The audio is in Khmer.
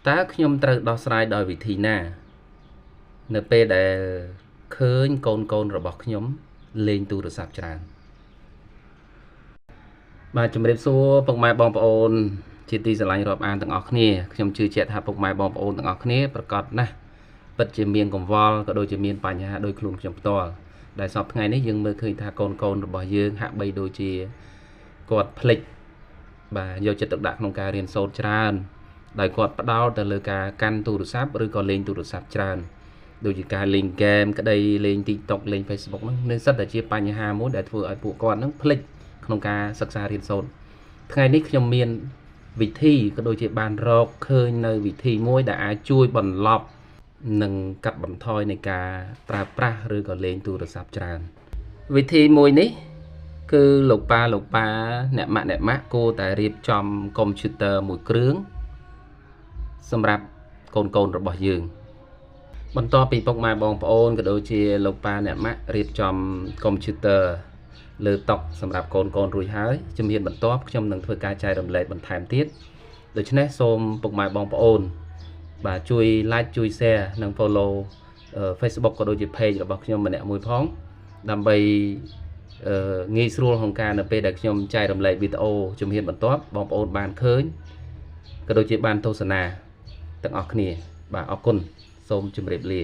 តើខ្ញុំត្រូវដោះស្រាយដោយវិធីណានៅពេលដែលឃើញកូនរបស់ខ្ញុំលេងទូរស័ព្ទច្រើនបាទជំរាបសួរពុកម៉ែបងប្អូនជាទីស្រឡាញ់រាប់អានទាំងអស់គ្នាខ្ញុំជឿជាក់ថាពុកម៉ែបងប្អូនទាំងអស់គ្នាប្រកាសណាស់ពិតជាមានកង្វល់ក៏ដូចជាមានបញ្ហាដោយខ្លួនខ្ញុំផ្ទាល់ដែលសពថ្ងៃនេះយើងមើលឃើញថាកូនរបស់យើងហាក់បីដូចជាគាត់ភ្លេចបាទយកចិត្តទុកដាក់ក្នុងការរៀនសូត្រច្រើនដោយគាត់ផ្ដោតទៅលើការកាន់ទូរស័ព្ទឬក៏លេងទូរស័ព្ទច្រើនដូចជាការលេងហ្គេមក្តីលេង TikTok លេង Facebook ហ្នឹងនៅសិតតែជាបញ្ហាមួយដែលធ្វើឲ្យពួកគាត់ហ្នឹងភ្លេចក្នុងការសិក្សារៀនសូត្រថ្ងៃនេះខ្ញុំមានវិធីក៏ដូចជាបានរកឃើញនៅវិធីមួយដែលអាចជួយបន្លប់និងកាត់បន្ថយនៃការប្រើប្រាស់ឬក៏លេងទូរស័ព្ទច្រើនវិធីមួយនេះគឺលោកប៉ាអ្នកម៉ាក់គួរតែរៀបចំកុំព្យូទ័រមួយគ្រឿងសម្រាប់កូនរបស់យើងបន្ទាប់ពីពុកម៉ែបងប្អូនក៏ដូចជាលោកប៉ាអ្នកម៉ាក់រៀបចំកុំព្យូទ័រលើតុសម្រាប់កូនរួចហើយជំហានបន្ទាប់ខ្ញុំនឹងធ្វើការចែករំលែកបន្ថែមទៀតដូច្នេះសូមពុកម៉ែបងប្អូនបាទជួយ like ជួយ share និង follow Facebook ក៏ដូចជា page របស់ខ្ញុំម្នាក់មួយផងដើម្បីងាយស្រួលក្នុងការនៅពេលដែលខ្ញុំចែករំលែកវីដេអូជំហានបន្ទាប់បងប្អូនបានឃើញក៏ដូចជាបានទស្សនាទាំងអស់គ្នាបាទអរគុណសូមជម្រាបលា